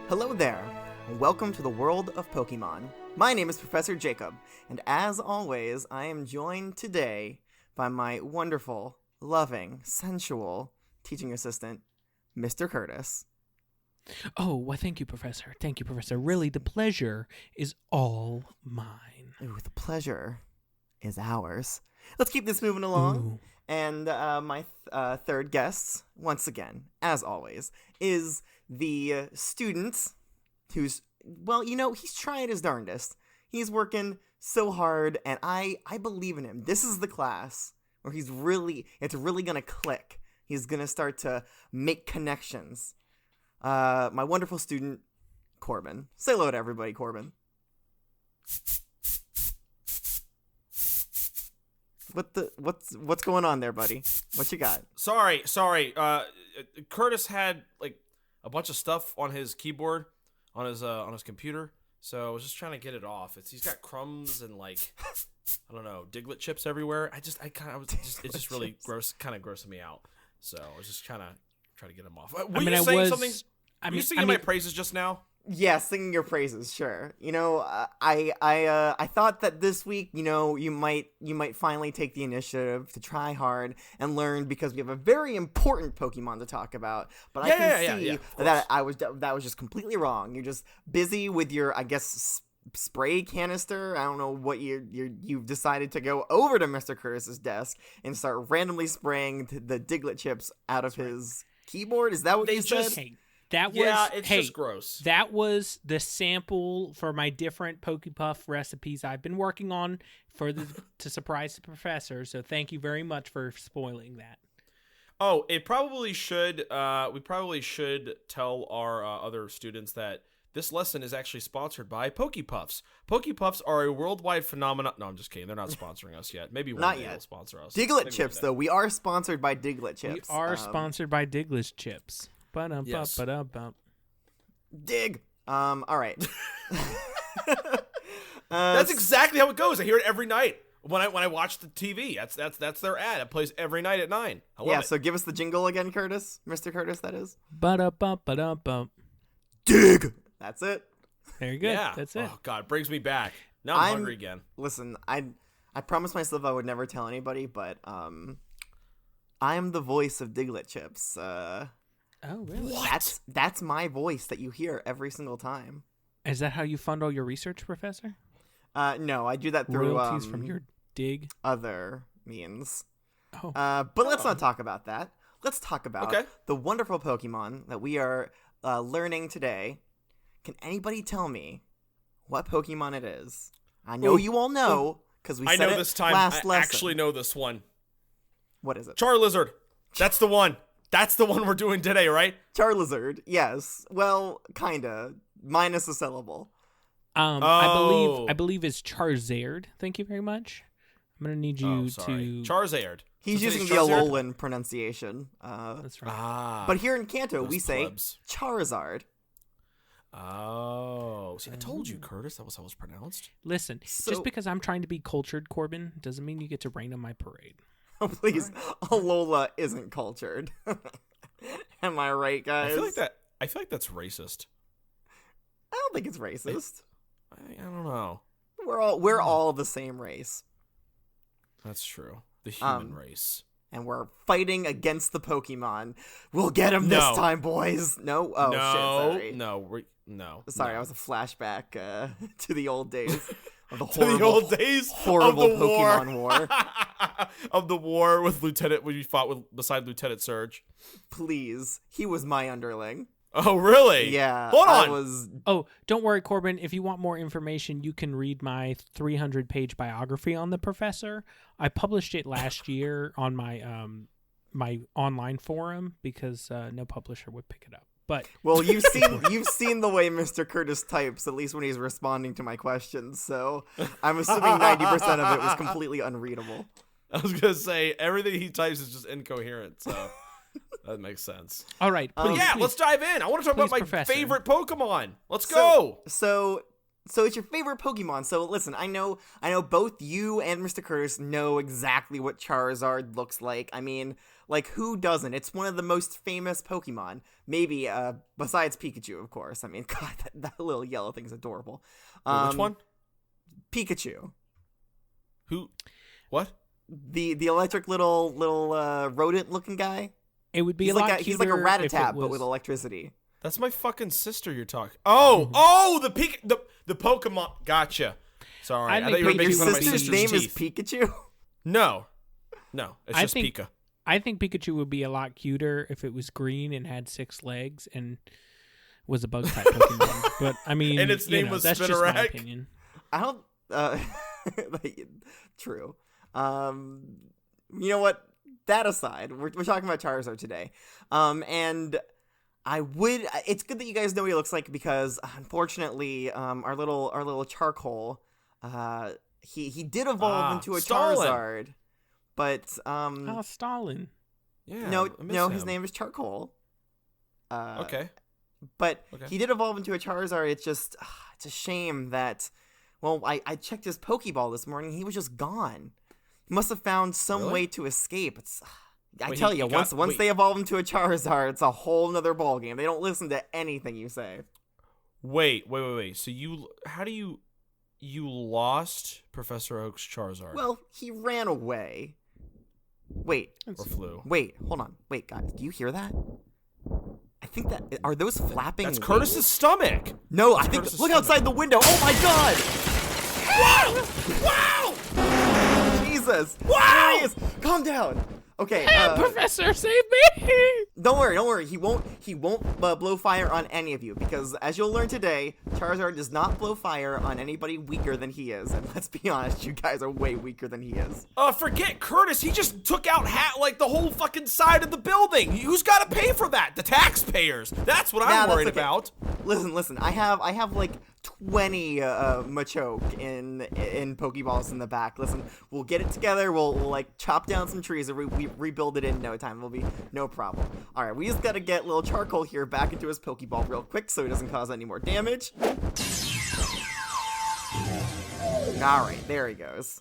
Hello there, and welcome to the world of Pokemon. My name is Professor Jacob, and as always, I am joined today by my wonderful, loving, sensual teaching assistant, Mr. Curtis. Oh, well, thank you, Professor. Thank you, Professor. Really, the pleasure is all mine. Ooh, the pleasure is ours. Let's keep this moving along. Ooh. And my third guest, once again, as always, is the student who's, well, you know, he's trying his darndest. He's working so hard, and I believe in him. This is the class where it's really going to click. He's going to start to make connections. My wonderful student, Corbin. Say hello to everybody, Corbin. What's going on there, buddy? What you got? Sorry. Curtis had like a bunch of stuff on his keyboard, on his computer. So I was just trying to get it off. He's got crumbs and like I don't know, Diglett chips everywhere. It's just really grossing me out. So I was just trying to get him off. Were you saying something? Were you singing my praises just now? Yeah, singing your praises, sure. You know, I thought that this week, you know, you might finally take the initiative to try hard and learn, because we have a very important Pokemon to talk about. But I can see that that was just completely wrong. You're just busy with your, I guess, spray canister. I don't know what you've decided to go over to Mr. Curtis's desk and start randomly spraying the Diglett chips out of his keyboard. Is that what you said? Hey, it's just gross. That was the sample for my different Pokepuff recipes I've been working on to surprise the professor. So thank you very much for spoiling that. Oh, it probably should. We probably should tell our other students that this lesson is actually sponsored by Pokepuffs. Pokepuffs are a worldwide phenomenon. No, I'm just kidding. They're not sponsoring us yet. Maybe one day they'll sponsor us. Diglett chips, though. We are sponsored by Diglett chips. We are sponsored by Diglett chips. Yes. Dig. All right. That's exactly how it goes. I hear it every night when I watch the TV. That's their ad. It plays every night at 9. I love it. So give us the jingle again, Curtis. Mr. Curtis, that is. Dig. That's it. Very good. Yeah. That's it. Oh God, it brings me back. Now I'm hungry again. Listen, I promised myself I would never tell anybody, but I am the voice of Diglett chips. Oh, really? What? That's my voice that you hear every single time. Is that how you fund all your research, Professor? No, I do that through royalties from your dig? Other means. Oh. But let's not talk about that. Let's talk about the wonderful Pokemon that we are learning today. Can anybody tell me what Pokemon it is? I know you all know, because we said it this time. last lesson. I actually know this one. What is it? Charizard. That's the one. That's the one we're doing today, right? Charizard, yes. Well, kinda. Minus a syllable. I believe it's Charizard. Thank you very much. I'm gonna need you to Charizard. He's using the Alolan pronunciation. That's right. But here in Kanto, we say plebs. Charizard. Oh, see, I told you, Curtis. That was how it was pronounced. Listen, just because I'm trying to be cultured, Corbin, doesn't mean you get to rain on my parade. Oh, please, Alola isn't cultured. Am I right, guys? I feel like that's racist. I don't think it's racist. I don't know. We're all the same race. That's true. The human race. And we're fighting against the Pokemon. We'll get him this time, boys. No? Oh, shit, sorry. No. Sorry, I was a flashback to the old days. Of the horrible Pokemon war. Of the war with Lieutenant, when you fought beside Lieutenant Surge. Please. He was my underling. Oh, really? Yeah. Hold on. Oh, don't worry, Corbin. If you want more information, you can read my 300-page biography on the professor. I published it last year on my my online forum because no publisher would pick it up. But well, you've seen the way Mr. Curtis types, at least when he's responding to my questions. So I'm assuming 90% of it was completely unreadable. I was gonna say everything he types is just incoherent. So that makes sense. All right, let's dive in. I want to talk about my Professor. favorite Pokemon. Let's go. So So it's your favorite Pokemon. So listen, I know both you and Mr. Curtis know exactly what Charizard looks like. I mean, like, who doesn't? It's one of the most famous Pokemon. Maybe, besides Pikachu, of course. I mean, God, that little yellow thing's adorable. Which one? Pikachu. Who? What? The electric little rodent-looking guy. It would be He's a lot like cuter he's like a if Rattata, it was... but with electricity. That's my fucking sister you're talking. Oh, the Pokemon. Gotcha. Sorry. I I think thought you were Wait, making your fun of my sister's sister's name is teeth. Pikachu? No, it's I just think- Pika. I think Pikachu would be a lot cuter if it was green and had 6 legs and was a bug type Pokemon. But I mean, And its name was that's just my Spinarak? opinion. I don't. True. You know what? That aside, we're talking about Charizard today. And I would. It's good that you guys know what he looks like because unfortunately, our little charcoal, he did evolve into a Stalin. Charizard, but Oh, Stalin. Yeah. no, I miss his him. name is Charcoal. Okay. But Okay. he did evolve into a Charizard. It's just, it's a shame that, well, I checked his Pokeball this morning. He was just gone. He must have found some Really? way to escape. It's, I Wait, tell he you, got- once wait. they evolve into a Charizard, it's a whole nother ballgame. They don't listen to anything you say. Wait. So how do you lost Professor Oak's Charizard? Well, he ran away. Wait, or flew? hold on. Wait, guys, do you hear that? I think that, are those flapping That's wings? Curtis's stomach. No, I think, Curtis's look stomach. outside the window. Oh my god! Wow! Jesus! Wow! There he is. Calm down. Okay. Professor, save me! Don't worry. He won't blow fire on any of you because, as you'll learn today, Charizard does not blow fire on anybody weaker than he is. And let's be honest, you guys are way weaker than he is. Forget Curtis. He just took out the whole fucking side of the building. Who's got to pay for that? The taxpayers. That's what I'm Nah, worried that's okay. about. Listen. I have like 20 Machoke in Pokeballs in the back. Listen, we'll get it together. We'll like chop down some trees and we rebuild it in no time. It'll be no problem. All right, we just gotta get little Charcoal here back into his Pokeball real quick so he doesn't cause any more damage. All right, there he goes.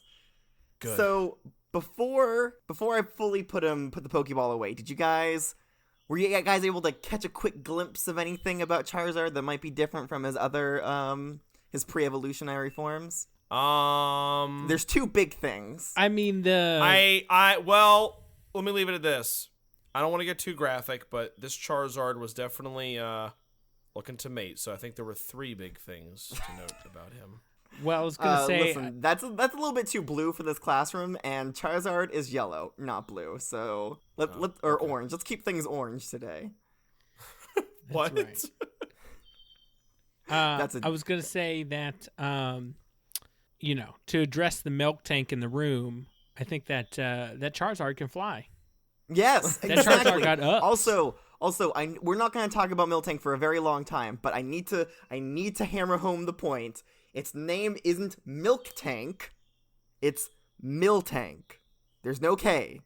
Good. So before I fully put the Pokeball away, were you guys able to catch a quick glimpse of anything about Charizard that might be different from his other his pre-evolutionary forms? There's two big things. I mean, Well, let me leave it at this. I don't want to get too graphic, but this Charizard was definitely looking to mate. So I think there were 3 big things to note about him. well, I was gonna say, Listen, that's a little bit too blue for this classroom, and Charizard is yellow, not blue. So Okay. orange. Let's keep things orange today. What? right. I was gonna say that, to address the milk tank in the room, I think that that Charizard can fly. Yes, That exactly. Charizard got up. Also, we're not going to talk about Miltank for a very long time, but I need to hammer home the point. Its name isn't Milk Tank, it's Miltank. There's no K,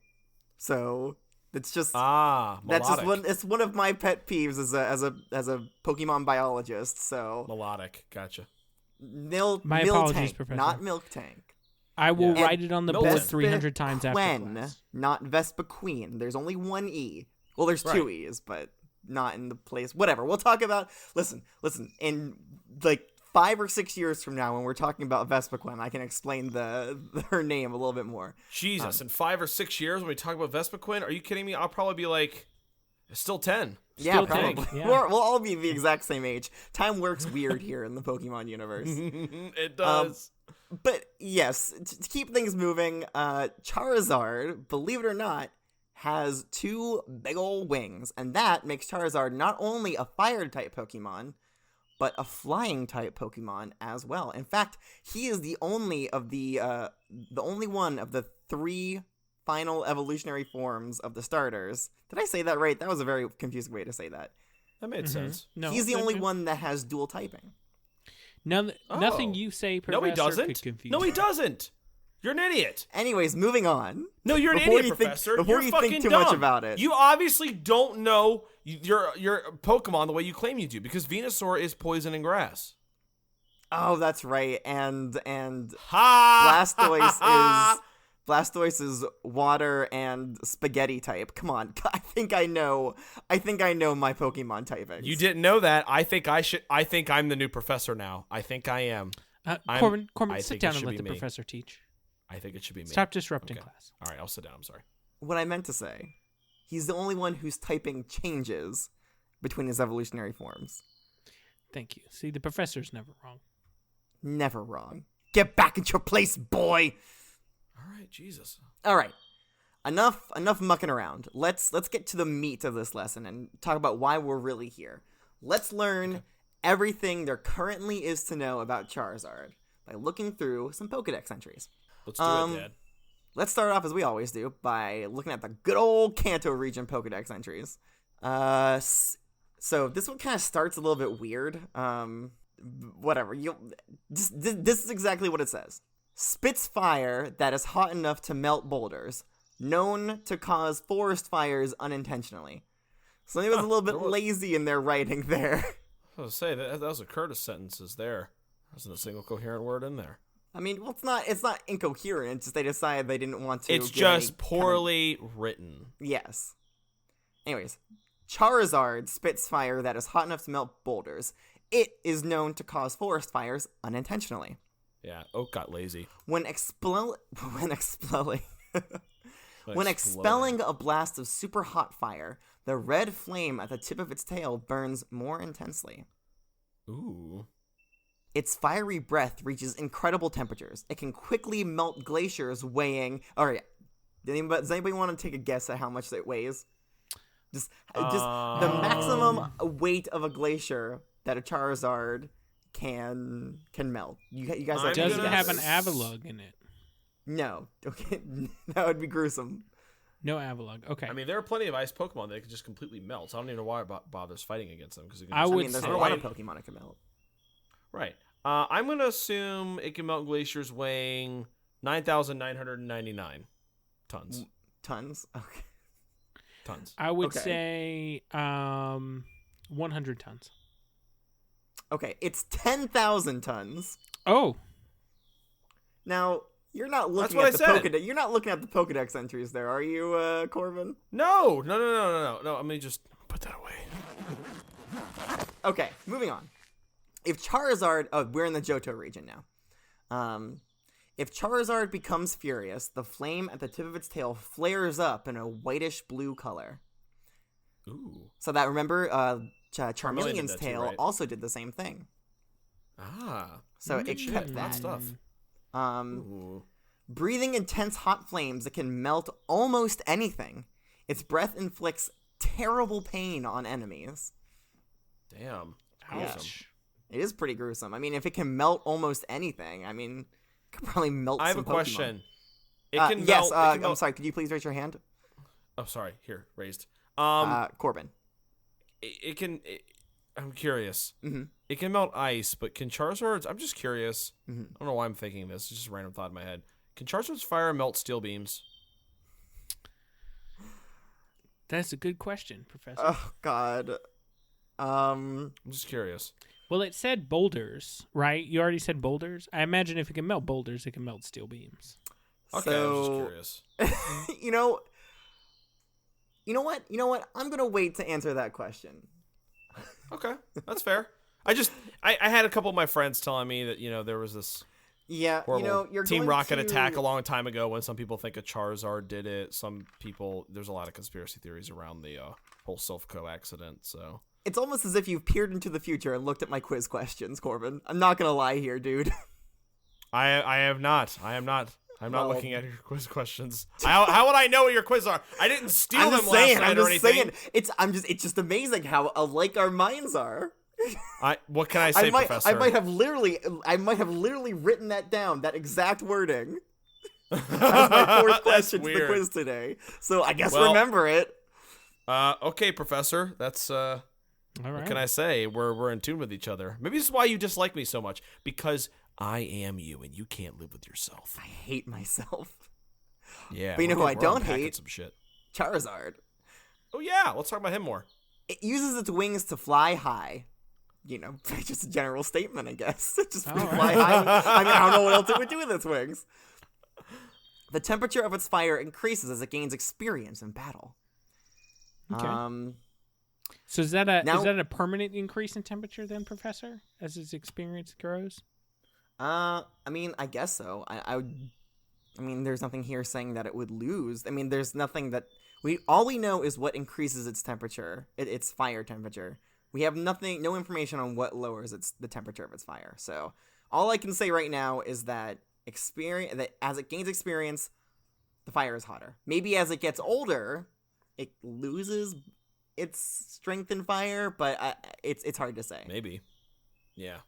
so it's just that's just melodic. it's one of my pet peeves as a Pokemon biologist. So Melodic. Gotcha. My apologies, Miltank, Professor. not Milk Tank. I will Yeah. write it on the Milton. board 300 times after Vespa-Queen, class. not Vespa-Queen. There's only one E. Well, there's 2 Right. E's, but not in the place. Whatever. We'll talk about. Listen. In like 5 or 6 years from now, when we're talking about Vespa-Queen, I can explain her name a little bit more. Jesus, in 5 or 6 years when we talk about Vespa-Queen, are you kidding me? I'll probably be like, still 10. Yeah, Still probably. tank, yeah. We'll all be the exact same age. Time works weird here in the Pokemon universe. It does. But yes, to keep things moving, Charizard, believe it or not, has 2 big ol' wings, and that makes Charizard not only a fire-type Pokemon, but a flying-type Pokemon as well. In fact, he is the only one of the 3 final evolutionary forms of the starters. Did I say that right? That was a very confusing way to say that. That made sense. No, He's the only one that has dual typing. Nothing you say, Professor, No, he could doesn't. confuse No, he me. doesn't. You're an idiot. Anyways, moving on. No, you're an Before idiot, you think- Professor. before You're you think fucking too dumb. much about it. You obviously don't know your Pokemon the way you claim you do, because Venusaur is poison and grass. Oh, that's right. And Ha! Blastoise is water and spaghetti type. Come on, I think I know my Pokemon typings. You didn't know that. I think I'm the new professor now. I think I am. Corbin, I sit think down it and should let be the me. professor teach. I think it should be me. Stop disrupting Okay. class. All right, I'll sit down. I'm sorry. What I meant to say, he's the only one whose typing changes between his evolutionary forms. Thank you. See, the professor's never wrong. Never wrong. Get back at your place, boy. All right, Jesus. All right. Enough mucking around. Let's get to the meat of this lesson and talk about why we're really here. Let's learn everything there currently is to know about Charizard by looking through some Pokédex entries. Let's do it, Dad. Let's start off as we always do by looking at the good old Kanto region Pokédex entries. So this one kind of starts a little bit weird. Whatever. This is exactly what it says. Spits fire that is hot enough to melt boulders, known to cause forest fires unintentionally. So it was a little bit lazy in their writing there. I was going to say, that was a Curtis sentences there. There wasn't a single coherent word in there. I mean, well, it's not incoherent. It's just they decided they didn't want to. It's just poorly written. Yes. Anyways, Charizard spits fire that is hot enough to melt boulders. It is known to cause forest fires unintentionally. Yeah, Oak got lazy. When expelling a blast of super hot fire, the red flame at the tip of its tail burns more intensely. Ooh. Its fiery breath reaches incredible temperatures. It can quickly melt glaciers weighing... Alright, does anybody want to take a guess at how much it weighs? Just the maximum weight of a glacier that a Charizard can melt. You guys It doesn't have an Avalugg in it. No. Okay, that would be gruesome. No Avalugg. Okay. I mean, there are plenty of ice Pokemon that could just completely melt. So I don't even know why it bothers fighting against them. Because there's a lot of Pokemon it can melt. Right. I'm going to assume it can melt glaciers weighing 9,999 tons. Tons? Okay. Tons. I would say 100 tons. Okay, it's 10,000 tons. Oh. Now, you're not looking at the Pokédex. You're not looking at the Pokédex entries there, are you, Corbin? No. Let me just put that away. Okay, moving on. If Charizard... Oh, we're in the Johto region now. If Charizard becomes furious, the flame at the tip of its tail flares up in a whitish-blue color. Ooh. So that, remember, Charmeleon's tail too, right? also did the same thing. Ah. So it kept that stuff. Breathing intense hot flames that can melt almost anything. Its breath inflicts terrible pain on enemies. Damn. Ouch. It is pretty gruesome. I mean, if it can melt almost anything, I mean, it could probably melt I have some a question. It can melt... I'm sorry, could you please raise your hand? Oh, sorry. Here, raised. Corbin. I'm curious. Mm-hmm. It can melt ice, but can Charizard's... I'm just curious. Mm-hmm. I don't know why I'm thinking this. It's just a random thought in my head. Can Charizard's fire melt steel beams? That's a good question, Professor. Oh, God. I'm just curious. Well, it said boulders, right? You already said boulders? I imagine if it can melt boulders, it can melt steel beams. Okay, I was just curious. You know what? I'm going to wait to answer that question. Okay, that's fair. I had a couple of my friends telling me that, there was this horrible you're Team going Rocket to... attack a long time ago when some people think a Charizard did it. Some people, there's a lot of conspiracy theories around the whole Silph-Co accident, so... It's almost as if you've peered into the future and looked at my quiz questions, Corbin. I'm not going to lie here, dude. I have not. I'm not looking at your quiz questions. How would I know what your quiz are? I didn't steal them last night or anything. It's just amazing how alike our minds are. What can I say, Professor? I might have literally written that down, that exact wording. As my fourth question to the quiz today. So I guess remember it. Okay, Professor. That's all right. What can I say? We're in tune with each other. Maybe this is why you dislike me so much, because I am you and you can't live with yourself. I hate myself. Yeah. But you know who I don't hate? Some shit. Charizard. Oh yeah, let's talk about him more. It uses its wings to fly high. just a general statement, I guess. Just Oh, fly high. I mean, I don't know what else it would do with its wings. The temperature of its fire increases as it gains experience in battle. Okay. So is that a permanent increase in temperature then, Professor, as its experience grows? I mean, I guess so. I mean, there's nothing here saying that it would lose. I mean, there's nothing that all we know is what increases its temperature, its fire temperature. We have no information on what lowers the temperature of its fire. So all I can say right now is that as it gains experience, the fire is hotter. Maybe as it gets older, it loses its strength in fire, but it's hard to say. Maybe. Yeah.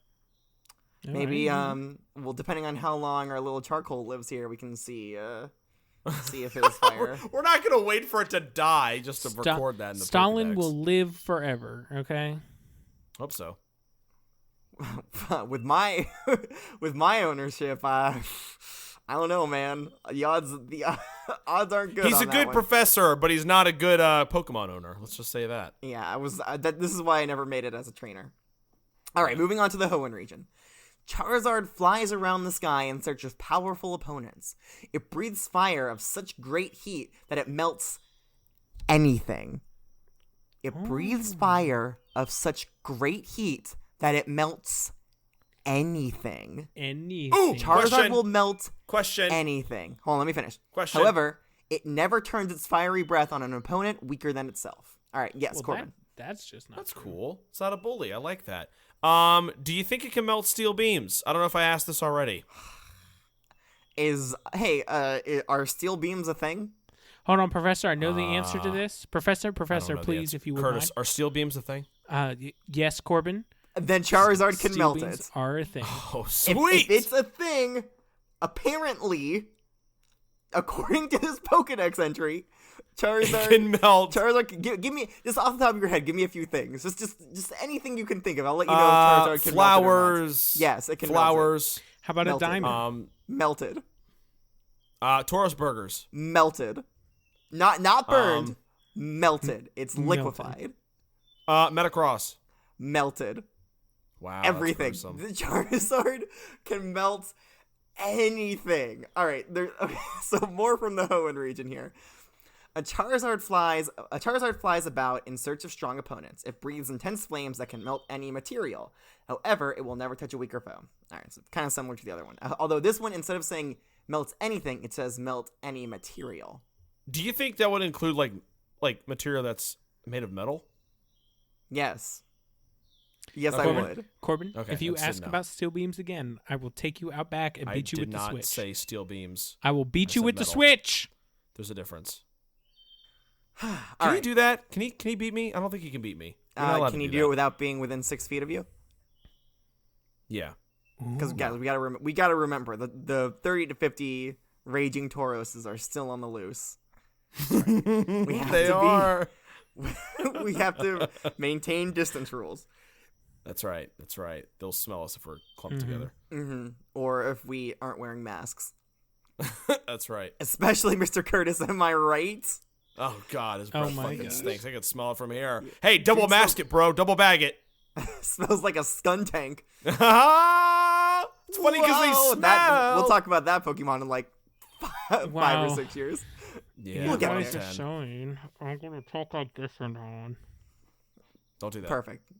Maybe well, depending on how long our little charcoal lives here, we can see if it is fire. We're not gonna wait for it to die just to record that in the Stalin Pokédex. will live forever, okay? Hope so. with my ownership, I don't know, man. The odds aren't good. He's on a that good one. professor, but he's not a good Pokemon owner. Let's just say that. Yeah, this is why I never made it as a trainer. All right, moving on to the Hoenn region. Charizard flies around the sky in search of powerful opponents. It breathes fire of such great heat that it melts anything. It breathes fire of such great heat that it melts anything. Anything. Charizard will melt Question. anything. Hold on, let me finish. Question. However, it never turns its fiery breath on an opponent weaker than itself. All right, yes, Corbin. That's just not That's true. cool. It's not a bully. I like that. Do you think it can melt steel beams? I don't know if I asked this already. Are steel beams a thing? Hold on, Professor. I know the answer to this. Professor, I don't know the please, answer. if you would Curtis, are steel beams a thing? mind. Yes, Corbin. Then Charizard can Steel melt beams it. are a thing. Oh, If sweet. it's a thing, apparently, according to this Pokédex entry, Charizard can melt. Charizard, give me just off the top of your head. Give me a few things. Just anything you can think of. I'll let you know if Charizard can melt it or not. Flowers. Yes, it can Flowers. How about Melted. a diamond? Melted, Toros burgers. melted, not burned, melted. It's melted. liquefied, Metacross. melted. Wow. Everything. That's gruesome. The Charizard can melt anything. All right, okay, so more from the Hoenn region here. A Charizard flies about in search of strong opponents. It breathes intense flames that can melt any material. However, it will never touch a weaker foe. All right, so kind of similar to the other one. Although this one, instead of saying melts anything, it says melt any material. Do you think that would include like material that's made of metal? Yes. Yes, Okay. I would. Corbin, Okay, if you that's good ask enough. about steel beams again, I will take you out back and beat you with the I did not switch. say steel beams. I will beat you said with the metal. switch. There's a difference. All Can right. you do that? Can he beat me? I don't think he can beat me. You're not allowed Can to you do do that. it without being within 6 feet of you? Yeah. Because guys, we gotta remember the 30 to 50 raging Tauroses are still on the loose. We have They to are. we have to maintain distance rules. That's right. That's right. They'll smell us if we're clumped together. Or if we aren't wearing masks. That's right. Especially Mr. Curtis, am I right? Oh God, his Oh breath my fucking God. stinks. I can smell it from here. Hey, double Dude, mask it, bro. Double bag it. Smells like a skun tank. It's funny because they Whoa, smell. we'll talk about that Pokemon in like 5 Wow. or 6 years. Yeah, We'll get about there. 10. showing. I'm gonna talk like this and on. Don't do that. Perfect.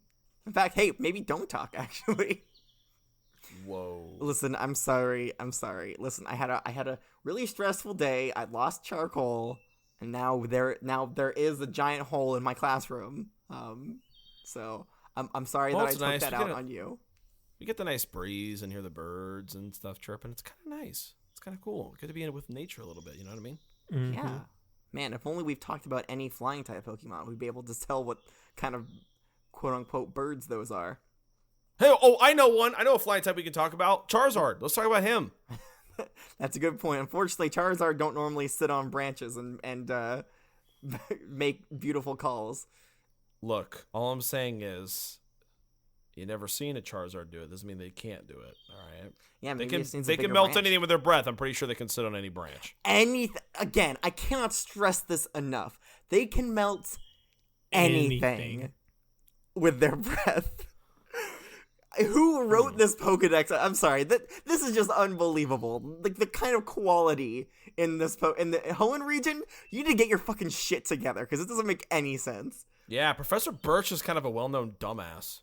In fact, hey, maybe don't talk actually. Whoa. Listen, I'm sorry. Listen, I had a really stressful day. I lost charcoal, and now there is a giant hole in my classroom. So I'm sorry Well, that I it's took nice. that We out get a- on you. We get the nice breeze and hear the birds and stuff chirping. It's kind of nice. It's kind of cool. Good to be in with nature a little bit. You know what I mean? Mhm. Yeah, man. If only we've talked about any flying type Pokemon, we'd be able to tell what kind of quote unquote birds those are. Hey, I know one. I know a flying type we can talk about. Charizard. Let's talk about him. That's a good point. Unfortunately, Charizard don't normally sit on branches and make beautiful calls. Look, all I'm saying is, you never seen a Charizard do it. Doesn't mean they can't do it. All right. Yeah, They maybe can. it needs a They can bigger melt branch. anything with their breath. I'm pretty sure they can sit on any branch. Again, I cannot stress this enough. They can melt anything, Anything. with their breath. Who wrote this Pokedex? I'm sorry. This is just unbelievable. Like the kind of quality in this in the Hoenn region, you need to get your fucking shit together because it doesn't make any sense. Yeah, Professor Birch is kind of a well-known dumbass.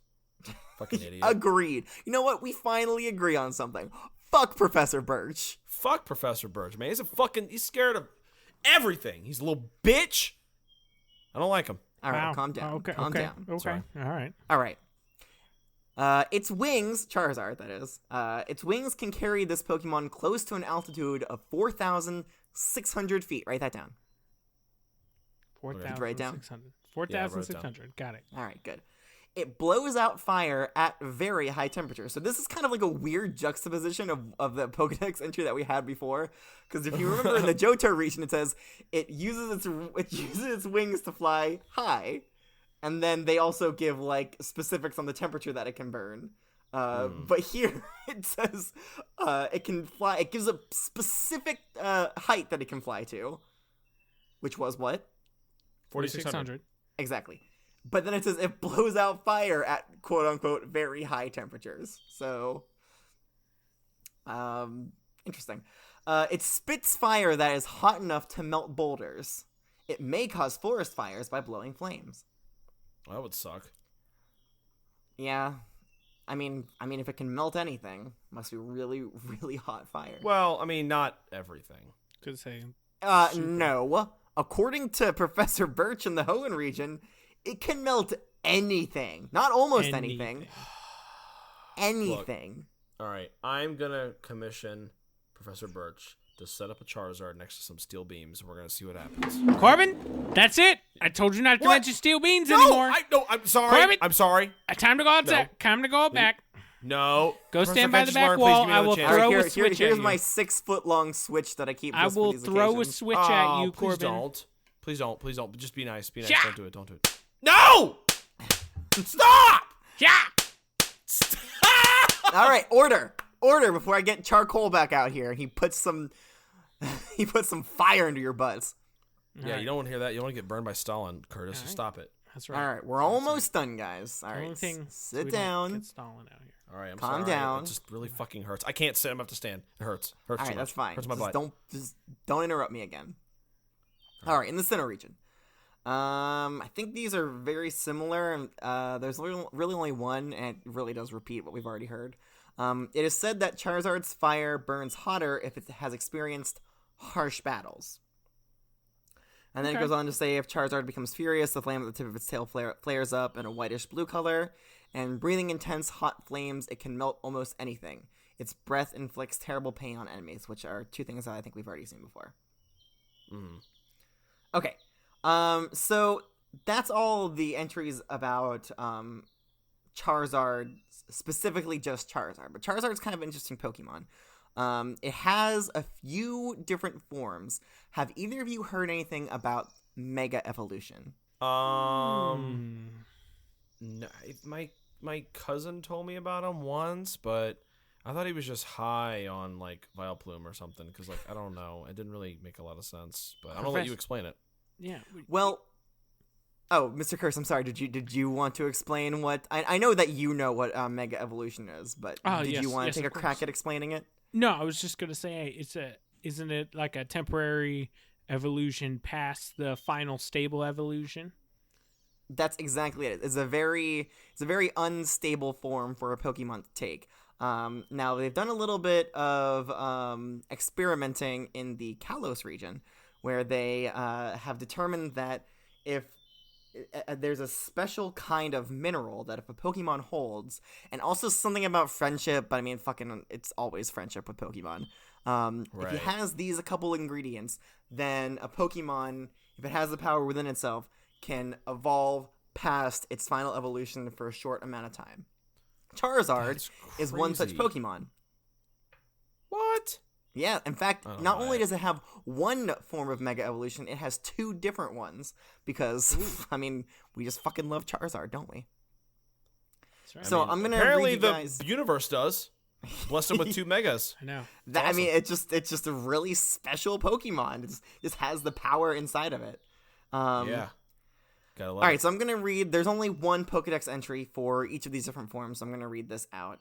Fucking idiot. Agreed. You know what? We finally agree on something. Fuck Professor Birch. Fuck Professor Birch, man. He's scared of everything. He's a little bitch. I don't like him. All right, Wow. calm down. Okay. Calm okay. down. Okay. Sorry. All right. Its wings, Charizard, that is. Its wings can carry this Pokemon close to an altitude of 4,600 feet. Write that down. 4,600. 4,600. Got it. All right, good. It blows out fire at very high temperatures. So this is kind of like a weird juxtaposition of the Pokedex entry that we had before. Because if you remember in the Johto region, it says it uses its wings to fly high. And then they also give like specifics on the temperature that it can burn. But here it says it can fly. It gives a specific height that it can fly to, which was what? 4,600. Exactly. But then it says it blows out fire at quote unquote very high temperatures. So, interesting. It spits fire that is hot enough to melt boulders. It may cause forest fires by blowing flames. Well, that would suck. Yeah. I mean, if it can melt anything, it must be really, really hot fire. Well, I mean, not everything. Could say. No. According to Professor Birch in the Hoenn region, it can melt anything. Not almost anything. Anything. Look, all right, I'm going to commission Professor Birch to set up a Charizard next to some steel beams, and we're going to see what happens. Corbin, that's it. I told you not to mention steel beams No, anymore. I'm sorry. Corbin, I'm sorry. Time to go outside. No. Time to go back. No. Go Professor stand by the Finch back Smart, wall. please give me I another will chance. throw All a right, switch here's at my you. 6-foot-long switch that I keep. I Just for will these throw a occasions. switch at you, Please Corbin. Please don't. Just be nice. Be nice. Yeah. Don't do it. No! Stop! Yeah. All right, order before I get charcoal back out here. He puts some fire into your butts. Yeah, you don't want to hear that. You don't want to get burned by Stalin, Curtis. So stop it. That's right. All right, we're almost done, guys. All Only right, thing sit we don't down. get Stalin out here. All right, I'm Calm sorry. down. It just really fucking hurts. I can't sit. I'm going to have to stand. It hurts. All Hurts too right, that's much. fine. Hurts my butt. Just don't interrupt me again. All right, in the center region. I think these are very similar. There's really only one, and it really does repeat what we've already heard. It is said that Charizard's fire burns hotter if it has experienced harsh battles. And then it goes on to say if Charizard becomes furious, the flame at the tip of its tail flares up in a whitish blue color, and breathing intense hot flames, it can melt almost anything. Its breath inflicts terrible pain on enemies, which are two things that I think we've already seen before. Okay. So that's all the entries about Charizard, specifically just Charizard. But Charizard's kind of an interesting Pokemon. It has a few different forms. Have either of you heard anything about Mega Evolution? No, my cousin told me about him once, but I thought he was just high on like Vileplume or something. Because like I don't know, it didn't really make a lot of sense. But I'm gonna let you explain it. Yeah. Well, Mr. Curse, I'm sorry. Did you want to explain what? I know that you know what Mega Evolution is, but did you want to take a crack at explaining it? No, I was just gonna say isn't it like a temporary evolution past the final stable evolution? That's exactly it. It's a very unstable form for a Pokemon to take. Now they've done a little bit of experimenting in the Kalos region, where they have determined that if there's a special kind of mineral that if a Pokemon holds, and also something about friendship, but I mean, fucking, it's always friendship with Pokemon. If it has these a couple ingredients, then a Pokemon, if it has the power within itself, can evolve past its final evolution for a short amount of time. Charizard is one such Pokemon. What? Yeah, in fact, not only does it have one form of Mega Evolution, it has two different ones. Because, I mean, we just fucking love Charizard, don't we? That's right. So I'm going to apparently read you guys... the universe does. Bless him with 2 megas. I know. That, awesome. I mean, it's just a really special Pokemon. It just has the power inside of it. Yeah. Gotta All love right, it. so I'm gonna read. There's only one Pokedex entry for each of these different forms, so I'm gonna read this out.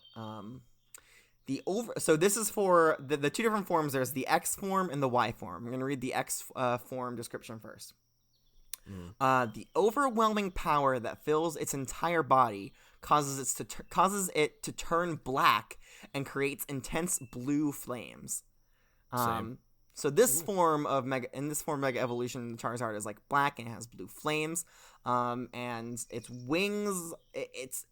So this is for the two different forms. There's the X form and the Y form. I'm gonna read the X form description first. The overwhelming power that fills its entire body causes it to turn black and creates intense blue flames. Same. So this form of Mega Evolution, Charizard is like black and it has blue flames. And its wings, its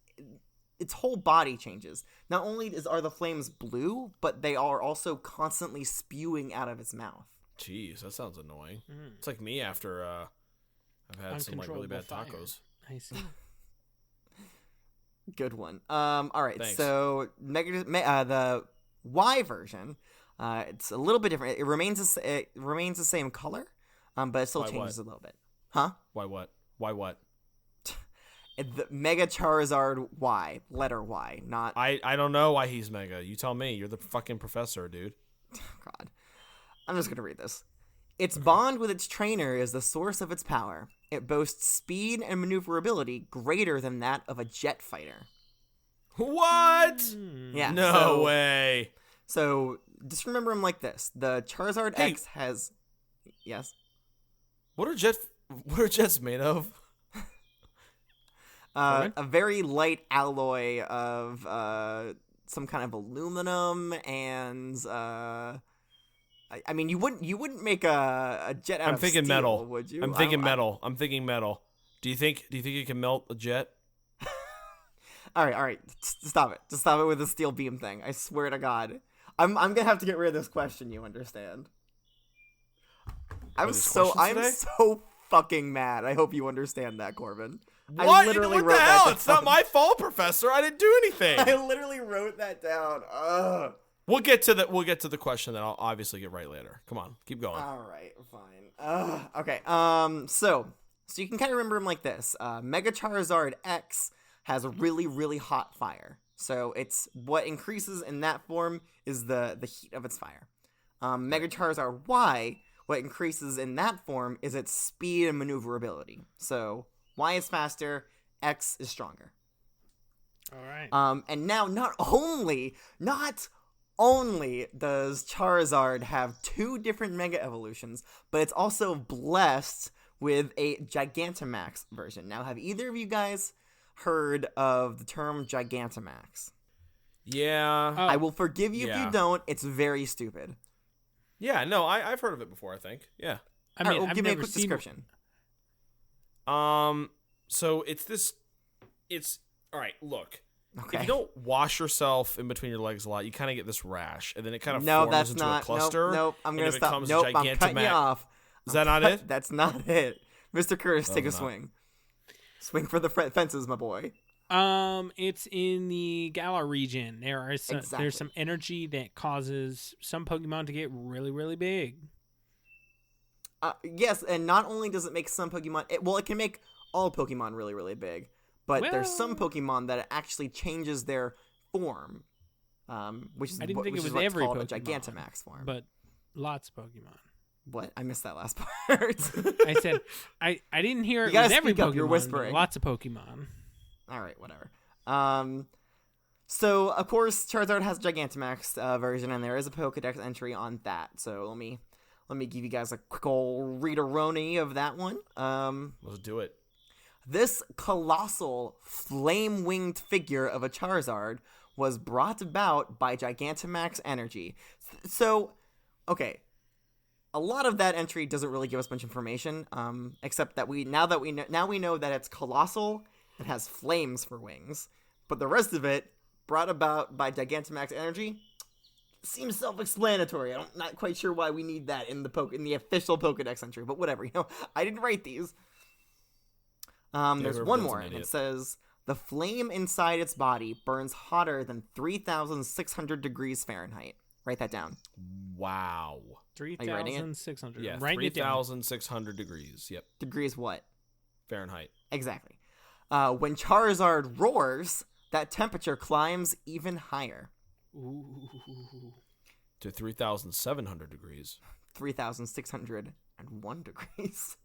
whole body changes. Not only are the flames blue, but they are also constantly spewing out of its mouth. Jeez, that sounds annoying. It's like me after I've had some like really bad Uncontrollable tacos. I see. Good one. All right. Thanks. So the Y version, it's a little bit different. It remains the same color, but it still Why changes what? a little bit. Huh? Why what? Why what? The Mega Charizard Y, letter Y, not I don't know why he's mega. You tell me. You're the fucking professor, dude. God. I'm just gonna read this. Its bond with its trainer is the source of its power. It boasts speed and maneuverability greater than that of a jet fighter. What? Yeah. No way. So just remember him like this. The Charizard Hey. X has... Yes? What are jets made of? A very light alloy of some kind of aluminum and... I mean, you wouldn't make a jet out I'm of thinking steel, metal. would you? I'm thinking metal. I'm thinking metal. Do you think you can melt a jet? All right. Stop it. Just stop it with the steel beam thing. I swear to God. I'm gonna have to get rid of this question. You understand? I'm there's so questions today? fucking mad. I hope you understand that, Corbin. What? I literally What wrote the hell? that It's not down. my fault, Professor. I didn't do anything. I literally wrote that down. Ugh. We'll get to the question that I'll obviously get right later. Come on, keep going. All right, fine. Okay. So you can kind of remember him like this. Mega Charizard X has a really, really hot fire. So it's what increases in that form is the heat of its fire. Mega Charizard Y, what increases in that form is its speed and maneuverability. So Y is faster, X is stronger. All right. And now not only does Charizard have two different Mega Evolutions, but it's also blessed with a Gigantamax version. Now, have either of you guys heard of the term Gigantamax? Yeah. I will forgive you if yeah. you don't. It's very stupid. Yeah, no, I've heard of it before, I think. Yeah. I All mean, right, well, I've give me a never quick seen. description. So it's all right, look. Okay. If you don't wash yourself in between your legs a lot, you kind of get this rash, and then it kind of No, forms that's into not. a cluster. Nope. I'm and gonna it stop. becomes Nope. a I'm cutting you Gigantamax. off. Is that not it? That's not it. Mr. Curtis, take a not. swing. Swing for the fences, my boy. It's in the Galar region. There's Exactly. some energy that causes some Pokemon to get really, really big. Yes, and not only does it make some Pokemon, it can make all Pokemon really, really big. But there's some Well- Pokemon that it actually changes their form, which is I didn't what- think which it is was what's every called Pokemon, a Gigantamax form. but lots of Pokemon. What? I missed that last part. I said I didn't hear You it gotta was every speak up, Pokemon. you're but whispering. Lots of Pokemon. All right, whatever. So of course Charizard has Gigantamax version, and there is a Pokédex entry on that. So let me give you guys a quick old read-a-roni of that one. Let's do it. This colossal flame-winged figure of a Charizard was brought about by Gigantamax energy. So, okay, a lot of that entry doesn't really give us much information, except that we know that it's colossal. It has flames for wings, but the rest of it, brought about by Gigantamax energy, seems self-explanatory. I'm not quite sure why we need that in the official Pokédex entry, but whatever. I didn't write these. There's whoever one does more, an and idiot. it says, the flame inside its body burns hotter than 3,600 degrees Fahrenheit. Write that down. Wow. you writing it? 3,600. Yeah, Writing it down. 3,600 degrees. Yep, Degrees what? Fahrenheit. Exactly. When Charizard roars, that temperature climbs even higher. Ooh. To 3,700 degrees. 3,601 degrees.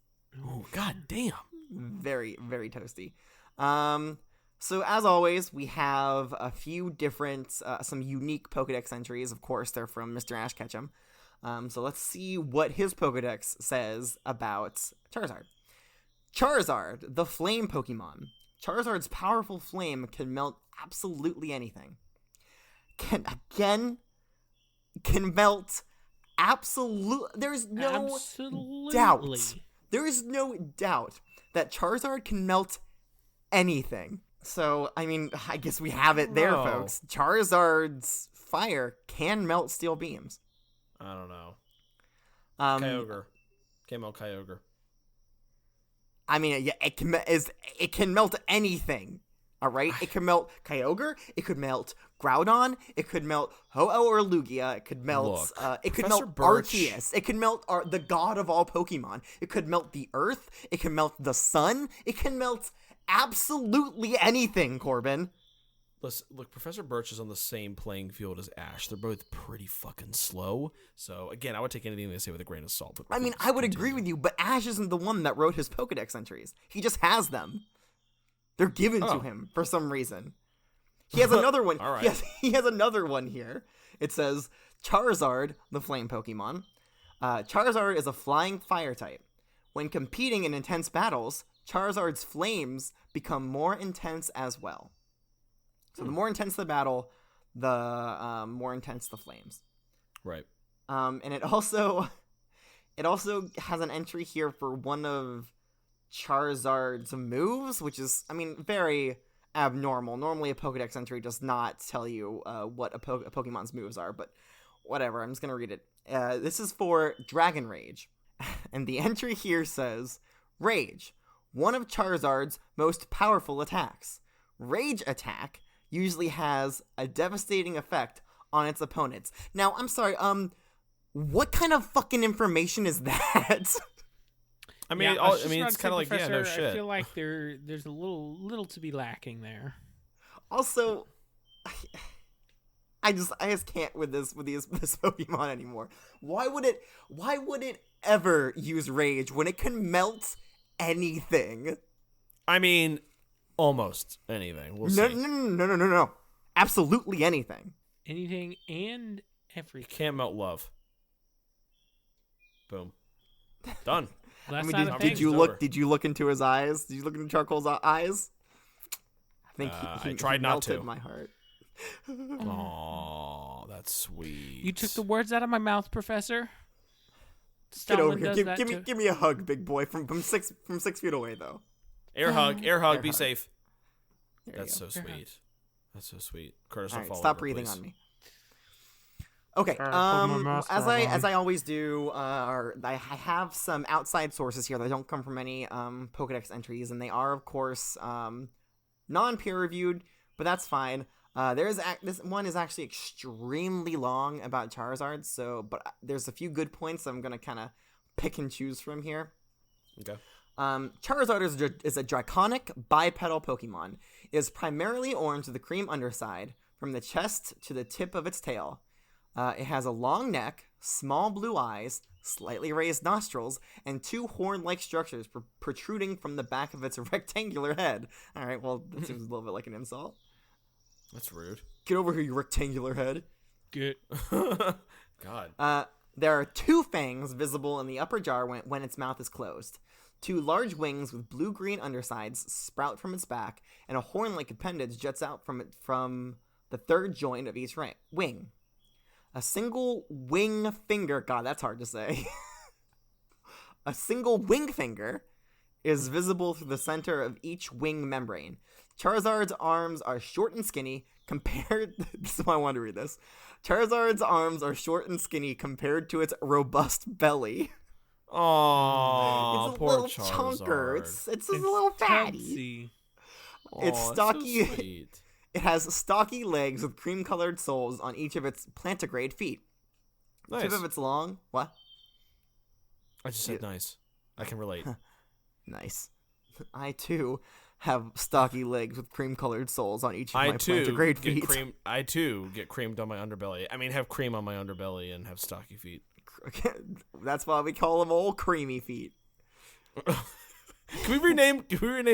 Oh, god damn. Very, very toasty. So as always, we have a few different, some unique Pokedex entries. Of course, they're from Mr. Ash Ketchum. So let's see what his Pokedex says about Charizard. Charizard, the flame Pokemon. Charizard's powerful flame can melt absolutely anything. Can melt there's no doubt. There is no doubt that Charizard can melt anything. So, I mean, I guess we have it there, folks. Charizard's fire can melt steel beams. I don't know. Kyogre. Can't melt Kyogre. I mean, yeah, it can melt anything. All right, it can melt Kyogre. It could melt Groudon. It could melt Ho-Oh or Lugia. It could melt. It could melt Arceus. It could melt the god of all Pokemon. It could melt the Earth. It can melt the sun. It can melt absolutely anything, Corbin. Listen, look, Professor Birch is on the same playing field as Ash. They're both pretty fucking slow. So, again, I would take anything they say with a grain of salt. I mean, I would agree with you, but Ash isn't the one that wrote his Pokedex entries. He just has them. They're given to him for some reason. He has another one. All right. He has another one here. It says, Charizard, the flame Pokemon. Charizard is a flying fire type. When competing in intense battles, Charizard's flames become more intense as well. So the more intense the battle, the more intense the flames. Right. And it also has an entry here for one of Charizard's moves, which is, I mean, very abnormal. Normally a Pokedex entry does not tell you what a Pokemon's moves are, but whatever, I'm just going to read it. This is for Dragon Rage. And the entry here says, Rage, one of Charizard's most powerful attacks. Rage attack usually has a devastating effect on its opponents. Now, I'm sorry, what kind of fucking information is that? I mean, yeah, it's kind of like, yeah, no shit. I feel like there's a little to be lacking there. Also, I just can't with this Pokemon anymore. Why would it ever use Rage when it can melt anything? I mean, almost anything. We'll see. No. Absolutely anything. Anything and everything. You can't melt love. Boom. Done. Well, I mean, did you look into his eyes? Did you look into Charcoal's eyes? I think I tried not to. My heart. Aw, that's sweet. You took the words out of my mouth, Professor. Get over here. Give me a hug, big boy, from 6 feet away though. Air hug. Be hug. safe. There That's so sweet. That's so sweet. Curtis, all right, fall stop over, breathing please. on me. Okay. As I always do, I have some outside sources here that don't come from any Pokedex entries, and they are, of course, non-peer reviewed, but that's fine. This one is actually extremely long about Charizard, but there's a few good points I'm gonna kind of pick and choose from here. Okay. Charizard is a draconic bipedal Pokemon. It is primarily orange with a cream underside, from the chest to the tip of its tail. It has a long neck, small blue eyes, slightly raised nostrils, and 2 horn-like structures protruding from the back of its rectangular head. All right, well, that seems a little bit like an insult. That's rude. Get over here, you rectangular head. Good. God. There are 2 fangs visible in the upper jaw when its mouth is closed. 2 large wings with blue-green undersides sprout from its back, and a horn-like appendage juts out from the 3rd joint of each wing. A single wing finger, God, that's hard to say. A single wing finger is visible through the center of each wing membrane. Charizard's arms are short and skinny this is why I wanted to read this. Charizard's arms are short and skinny compared to its robust belly. Aww, it's a poor little Charizard. chunker. It's a little fatty. It's stocky. So sweet. It has stocky legs with cream-colored soles on each of its plantigrade feet. Nice. Tip of its long. What? I just said nice. I can relate. Nice. I too have stocky legs with cream-colored soles on each of my plantigrade feet. I too get creamed on my underbelly. I mean, have cream on my underbelly and have stocky feet. That's why we call them old creamy feet. Can we rename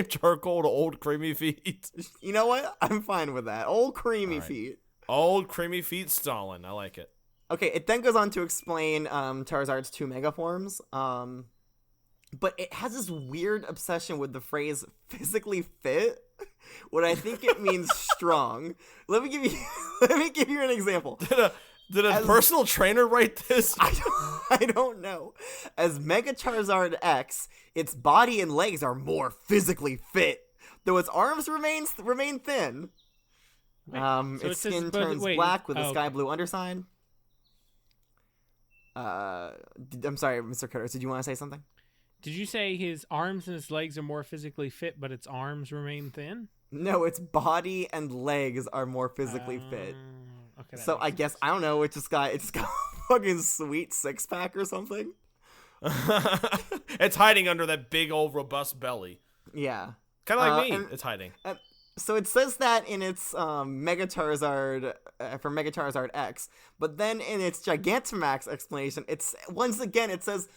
Charcoal to Old Creamy Feet? You know what? I'm fine with that. Old creamy All right. feet. Old Creamy Feet Stalin. I like it. Okay, it then goes on to explain Charizard's 2 mega forms. But it has this weird obsession with the phrase physically fit, what I think it means strong. Let me give you an example. Did a personal trainer write this? I don't know. As Mega Charizard X, its body and legs are more physically fit, though its arms remain thin. So Its skin turns black with a sky blue underside. I'm sorry, Mr. Curtis, did you want to say something? Did you say his arms and his legs are more physically fit, but its arms remain thin? No, its body and legs are more physically fit. Okay. So I guess I don't know. It just got a fucking sweet 6-pack or something. It's hiding under that big old robust belly. Yeah, Kind of like me. It's hiding. So it says that in its Mega Charizard for Mega Charizard X, but then in its Gigantamax explanation, it says.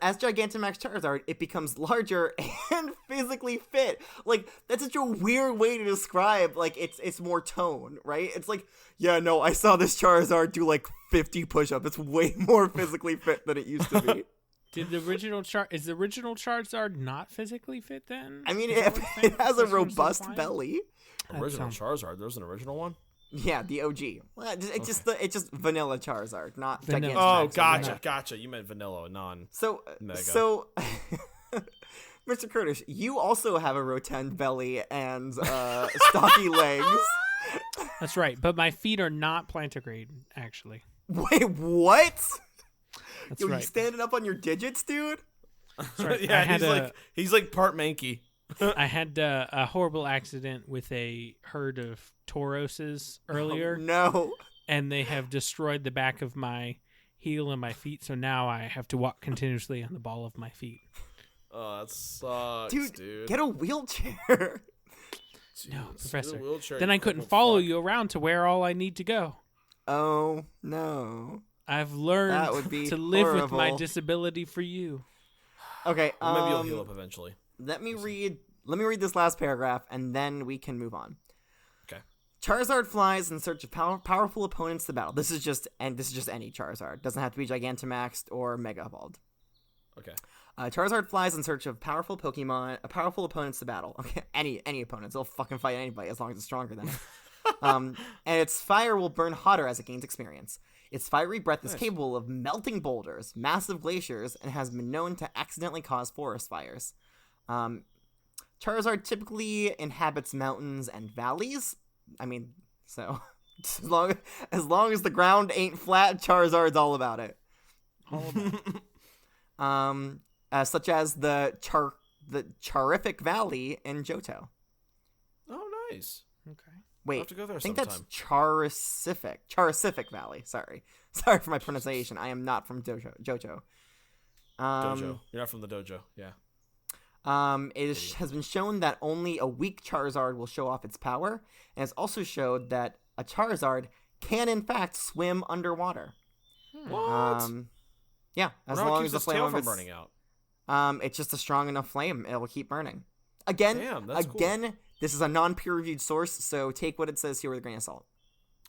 As Gigantamax Charizard, it becomes larger and physically fit. Like, that's such a weird way to describe, like, it's more tone, right? It's like, yeah, no, I saw this Charizard do, like, 50 push-ups. It's way more physically fit than it used to be. Is the original Charizard not physically fit then? I mean, it has a robust belly. Original Charizard. There's an original one? Yeah, the OG. Well, it's just vanilla Charizard, not Vanilla. Gigantamax. Oh, gotcha. You meant vanilla, non. Mega. So, Mr. Curtis, you also have a rotund belly and stocky legs. That's right, but my feet are not plantigrade, actually. Wait, what? That's Yo, right. you standing up on your digits, dude? That's right. Yeah, he's like part Mankey. I had a horrible accident with a herd of Tauroses earlier. Oh, no. And they have destroyed the back of my heel and my feet, so now I have to walk continuously on the ball of my feet. Oh, that sucks, dude. Get a wheelchair. No, Professor. Wheelchair, Then I couldn't follow you around to where all I need to go. Oh, no. I've learned to live with my disability for you. Okay, well, maybe you'll heal up eventually. Let me read this last paragraph, and then we can move on. Okay. Charizard flies in search of powerful opponents to battle. This is just any Charizard. Doesn't have to be Gigantamaxed or Mega Evolved. Okay. Charizard flies in search of powerful opponents to battle. Okay, any opponents. They'll fucking fight anybody as long as it's stronger than it. And its fire will burn hotter as it gains experience. Its fiery breath is capable of melting boulders, massive glaciers, and has been known to accidentally cause forest fires. Charizard typically inhabits mountains and valleys. I mean, so as long as the ground ain't flat, Charizard's all about it. Such as the Charific Valley in Johto. Oh, nice. Okay. Wait, I'll have to go there I think sometime. that's Charicific Valley. Sorry for my pronunciation. I am not from Johto. Dojo. You're not from the dojo. Yeah. Has been shown that only a weak Charizard will show off its power, and it's also showed that a Charizard can in fact swim underwater. What? Yeah, as long as the flame tail of from its burning out. It's just a strong enough flame; it will keep burning. Again, Damn, that's cool. This is a non-peer-reviewed source, so take what it says here with a grain of salt.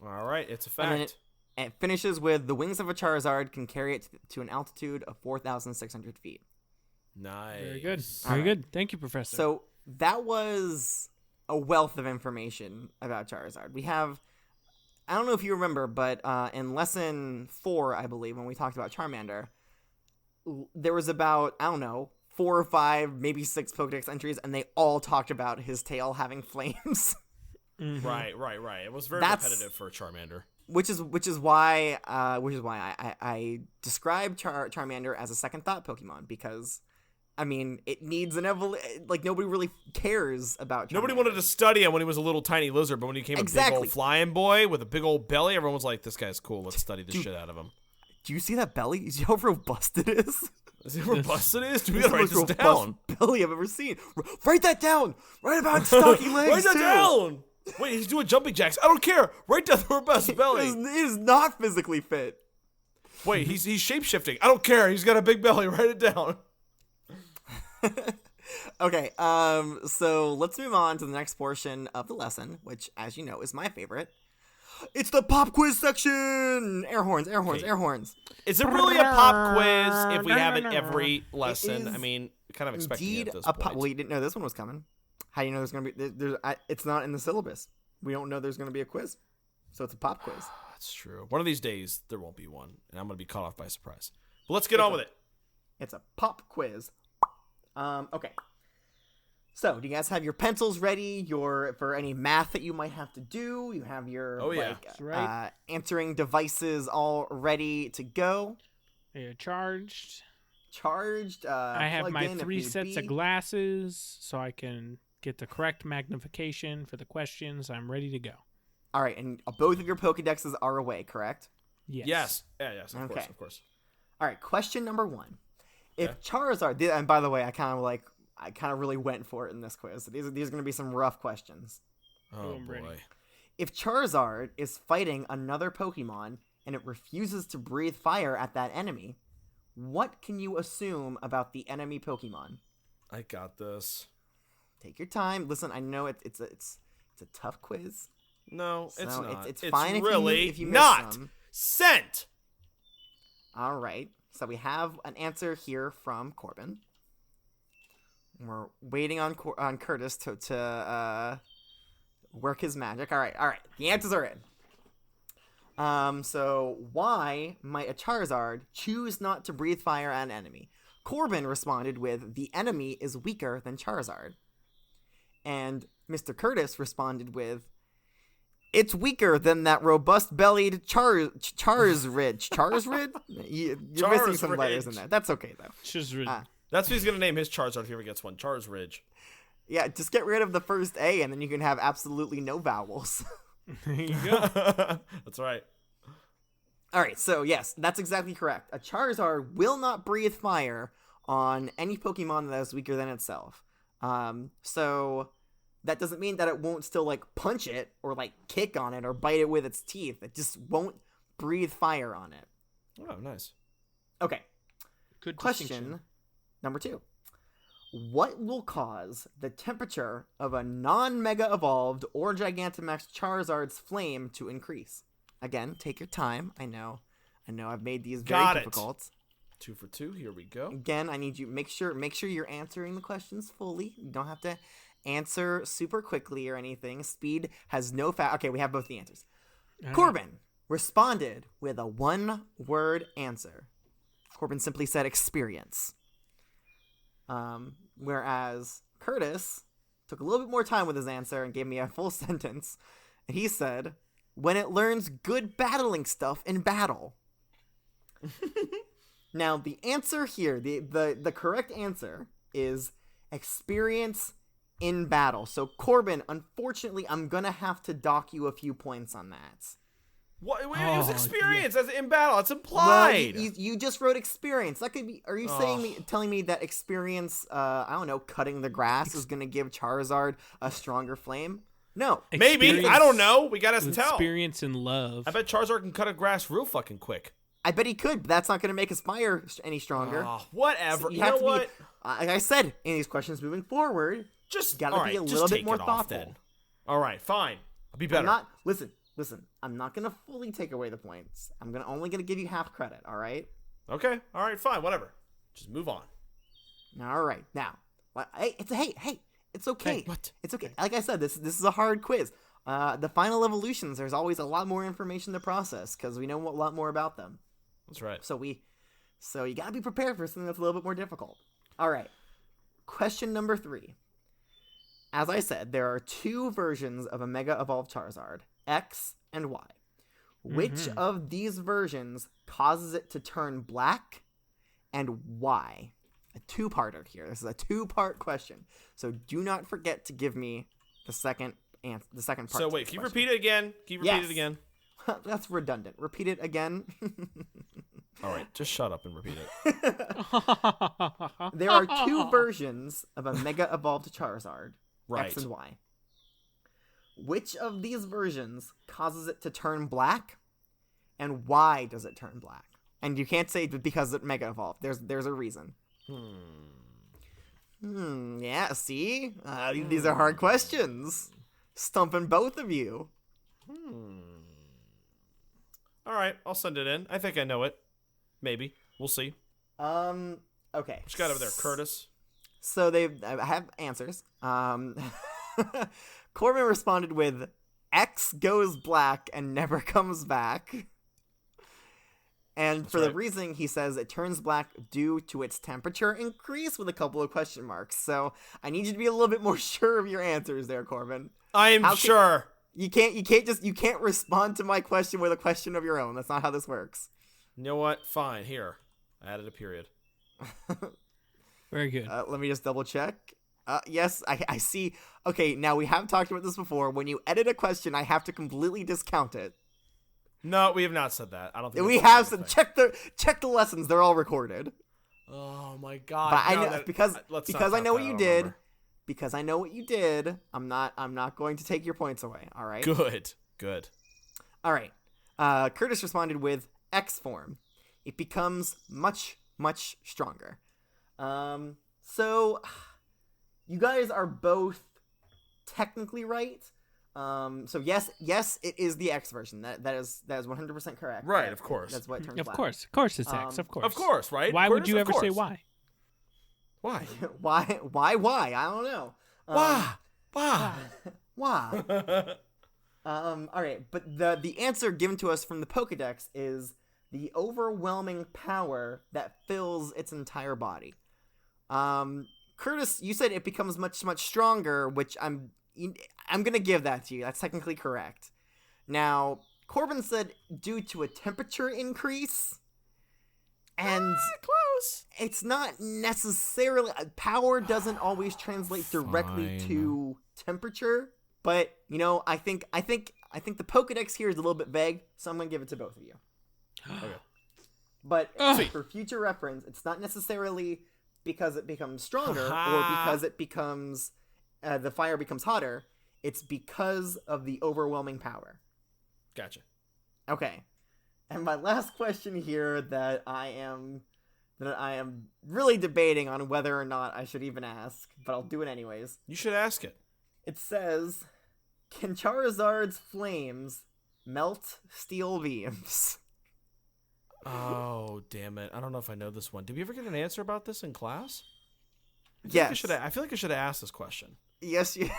All right, it's a And then fact. it finishes with the wings of a Charizard can carry it to an altitude of 4,600 feet. Nice. Very good. All Very right. good. Thank you, Professor. So that was a wealth of information about Charizard. We have, I don't know if you remember, but in lesson 4, I believe, when we talked about Charmander, there was about, I don't know, 4 or 5, maybe 6 Pokedex entries, and they all talked about his tail having flames. Mhm. Right. It was very repetitive for a Charmander. Which is why I describe Charmander as a second thought Pokemon, because I mean it needs an like nobody really cares about Charmander. Nobody wanted to study him when he was a little tiny lizard, but when he came a big old flying boy with a big old belly, everyone was like, "This guy's cool. Let's study the shit out of him." Do you see that belly? You see how robust it is? Is he robust? It is. Do we It's gotta the write most this robust down? belly I've ever seen. Write that down. Write about stocky legs. Write that too. down. Wait, he's doing jumping jacks. I don't care. Write down the robust belly. It is not physically fit. Wait, he's shape shifting. I don't care. He's got a big belly. Write it down. Okay, so let's move on to the next portion of the lesson, which, as you know, is my favorite. It's the pop quiz section! Air horns, air horns, Okay. air horns. Is it really a pop quiz if we have it every It lesson? is I mean, kind of expecting it Indeed, at this a point. well, you didn't know this one was coming. How do you know there's going to be... it's not in the syllabus. We don't know there's going to be a quiz. So it's a pop quiz. That's true. One of these days, there won't be one, and I'm going to be caught off by surprise. But let's get on with it. It's a pop quiz. Okay. So, do you guys have your pencils ready? For any math that you might have to do? You have your That's right. answering devices all ready to go? You're charged. Charged? I have plugged my in if 3 need sets be. of glasses, so I can get the correct magnification for the questions. I'm ready to go. All right, and both of your Pokedexes are away, correct? Yes. Yeah, yes, of course, Okay. of course. All right, question number 1. If Okay. Charizard, and by the way, I kind of really went for it in this quiz. So these are going to be some rough questions. Oh, I'm ready. boy. If Charizard is fighting another Pokemon and it refuses to breathe fire at that enemy, what can you assume about the enemy Pokemon? I got this. Take your time. Listen, I know it's a tough quiz. No, it's So not. it's fine if you really if you miss not some. sent. All right. So we have an answer here from Corbin. We're waiting on Curtis to work his magic. All right. The answers are in. So why might a Charizard choose not to breathe fire at an enemy? Corbin responded with, the enemy is weaker than Charizard. And Mr. Curtis responded with, it's weaker than that robust-bellied Charizard. Charizard? You're missing some letters in there. That's okay, though. Just really. That's what he's gonna name his Charizard if he ever gets one. Charizard. Yeah, just get rid of the first A, and then you can have absolutely no vowels. There you go. That's right. All right, so yes, that's exactly correct. A Charizard will not breathe fire on any Pokemon that is weaker than itself. So that doesn't mean that it won't still, like, punch it or, like, kick on it or bite it with its teeth. It just won't breathe fire on it. Oh, nice. Okay, Good question distinction. number 2. What will cause the temperature of a non-Mega Evolved or Gigantamax Charizard's flame to increase? Again, take your time. I know I've made these very Got it. difficult. 2 for 2. Here we go. Again, I need you make sure you're answering the questions fully. You don't have to answer super quickly or anything. Speed has no Okay, we have both the answers. All right. Corbin responded with a 1-word answer. Corbin simply said experience. Whereas Curtis took a little bit more time with his answer and gave me a full sentence. And he said, when it learns good battling stuff in battle. Now, the answer here, the correct answer is experience in battle. So, Corbin, unfortunately, I'm going to have to dock you a few points on that. What? It was Oh, experience. That's in battle. It's Well, implied. you just wrote experience. That could be. Are you telling me that experience? I don't know. Cutting the grass is going to give Charizard a stronger flame? No. Maybe. Experience- I don't know. We gotta tell. Experience and love. I bet Charizard can cut a grass real fucking quick. I bet he could, but that's not going to make his fire any stronger. Oh, whatever. So you know what? Like I said, in these questions moving forward, Just gotta all be right, a just little bit take more it off thoughtful. then. All right, fine. I'll be better. I'm not. Listen. I'm not going to fully take away the points. I'm only going to give you half credit. All right. Okay. All right. Fine. Whatever. Just move on. All right. Now, hey, it's okay. Hey, what? It's okay. Like I said, this is a hard quiz. The final evolutions, there's always a lot more information to process because we know a lot more about them. That's right. So you gotta be prepared for something that's a little bit more difficult. All right. Question number 3. As I said, there are 2 versions of a Mega Evolved Charizard, X and Y. Which of these versions causes it to turn black, and why? A 2-parter here. This is a 2-part question. So do not forget to give me the second part. So wait, can you repeat it again? Can you repeat it again? That's redundant. Repeat it again. All right, just shut up and repeat it. There are 2 versions of a Mega Evolved Charizard, Right. X and Y. Which of these versions causes it to turn black, and why does it turn black? And you can't say because it Mega Evolved. There's a reason. Yeah, see? These are hard questions. Stumping both of you. All right, I'll send it in. I think I know it. Maybe. We'll see. Okay. What you got over there, Curtis? So I have answers. Corbin responded with X goes black and never comes back. And for the reason, he says it turns black due to its temperature increase with a couple of question marks. So I need you to be a little bit more sure of your answers there, Corbin. I'm sure. You can't respond to my question with a question of your own. That's not how this works. You know what? Fine. Here. I added a period. Very good. Let me just double check. Yes, I see. Okay, now we have talked about this before. When you edit a question, I have to completely discount it. No, we have not said that. I don't think we have said check the lessons. They're all recorded. Oh my god! But I know because I know what you did. Remember. Because I know what you did. I'm not going to take your points away. All right. Good. All right. Curtis responded with X form. It becomes much stronger. So you guys are both technically right. So yes, it is the X version. That is 100% correct. Right, of course. That's what turns Of black. course, it's X. Of course, right? Why Curtis, would you ever say why? Why? Why? I don't know. Why? All right, but the answer given to us from the Pokédex is the overwhelming power that fills its entire body. Curtis, you said it becomes much stronger, which I'm gonna give that to you. That's technically correct. Now, Corbin said due to a temperature increase, and close. It's not necessarily power doesn't always translate directly to temperature, but I think the Pokédex here is a little bit vague, so I'm gonna give it to both of you. Okay. But for future reference, it's not necessarily because it becomes stronger or because it becomes the fire becomes hotter. It's because of the overwhelming power. Gotcha. Okay. And my last question here that I am really debating on whether or not I should even ask, but I'll do it anyways. You should ask it. It says, can Charizard's flames melt steel beams? Oh, damn it. I don't know if I know this one. Did we ever get an answer about this in class? Yes. I feel like I should have asked this question. Yes, you...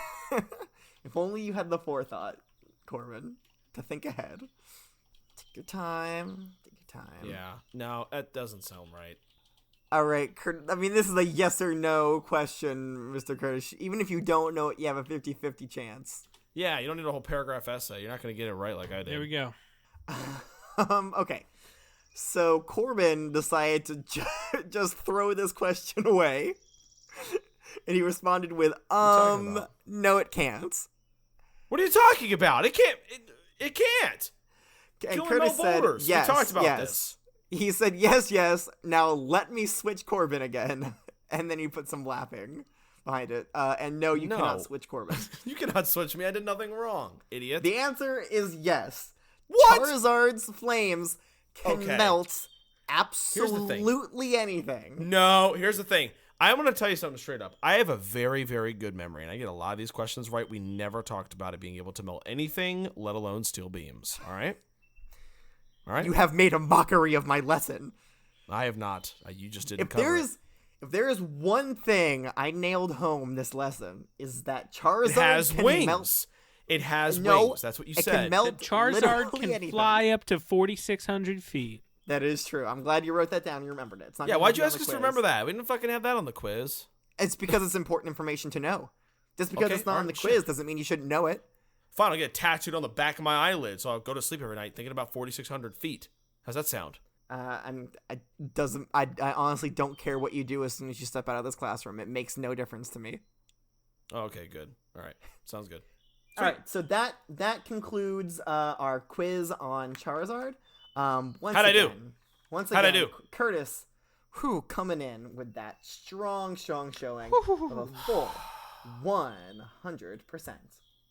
If only you had the forethought, Corbin, to think ahead. Take your time. Yeah. No, that doesn't sound right. All right, I mean, this is a yes or no question, Mr. Curtis. Even if you don't know it, you have a 50-50 chance. Yeah, you don't need a whole paragraph essay. You're not going to get it right like I did. There we go. Okay. So Corbin decided to just throw this question away. And he responded with, no, it can't. What are you talking about? It can't. It can't. And Curtis said, yes, we talked about this. He said, yes. Now let me switch Corbin again. And then he put some laughing behind it. And no, you cannot switch Corbin. You cannot switch me. I did nothing wrong, idiot. The answer is yes. What? Charizard's flames can melt absolutely anything. No, here's the thing. I'm going to tell you something straight up. I have a very, very good memory, and I get a lot of these questions right. We never talked about it being able to melt anything, let alone steel beams. All right? You have made a mockery of my lesson. I have not. You just didn't cover it. If there is one thing I nailed home this lesson, is that Charizard has can wings. Melt. It has wings. That's what you said. Can melt Charizard can anything. fly up to 4,600 feet. That is true. I'm glad you wrote that down and you remembered it. It's not why'd you ask us to remember that? We didn't fucking have that on the quiz. It's because it's important information to know. Just because it's not on the quiz doesn't mean you shouldn't know it. Fine, I'll get it tattooed on the back of my eyelid, so I'll go to sleep every night thinking about 4,600 feet. How's that sound? I honestly don't care what you do as soon as you step out of this classroom. It makes no difference to me. Oh, okay, good. All right, sounds good. All right, so that concludes our quiz on Charizard. How'd I do? Once again, Curtis, coming in with that strong showing of a full 100%.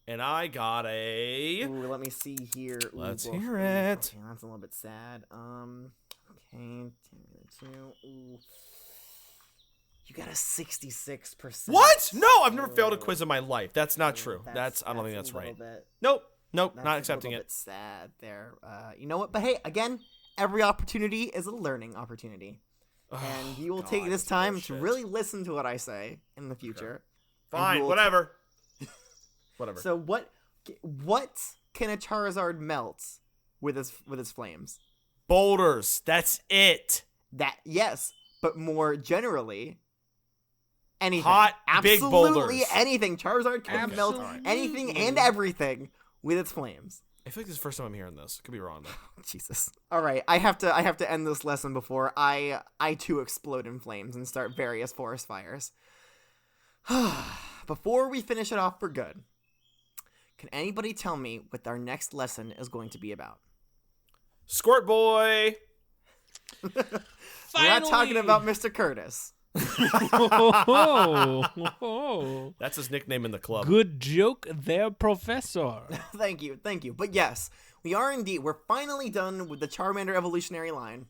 And I got a... Ooh, let me see here. Let's hear it. Okay, that's a little bit sad. Okay, 2. Ooh. You got a 66%. What? No, I've never failed a quiz in my life. That's not true. I don't think that's right. Nope, not accepting it. That's sad there. You know what? But hey, again, every opportunity is a learning opportunity. And you will take this time to really listen to what I say in the future. Okay. Fine, whatever. Whatever. So what can a Charizard melt with its flames? Boulders. That's it. Yes, but more generally, anything. Hot, big boulders. Absolutely anything. Charizard can melt anything and everything with its flames. I feel like this is the first time I'm hearing this. Could be wrong though. Jesus. All right, I have to end this lesson before I too explode in flames and start various forest fires. Before we finish it off for good, can anybody tell me what our next lesson is going to be about? Squirt Boy. We're not talking about Mr. Curtis. That's his nickname in the club. Good joke there, Professor. Thank you. But yes, we are indeed. We're finally done with the Charmander evolutionary line,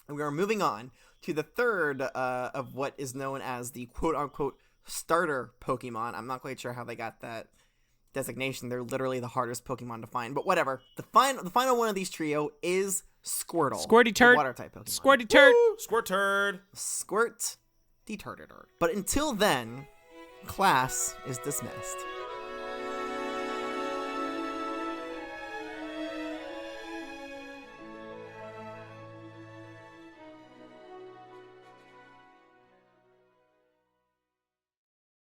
and we are moving on to the third of what is known as the quote-unquote starter Pokemon. I'm not quite sure how they got that designation. They're literally the hardest Pokemon to find, but whatever. The final one of these trio is Squirtle. Squirty turd. Water type Pokemon. Squirty turd. Woo! Squirt turd. Squirt. Deturted. But until then, class is dismissed.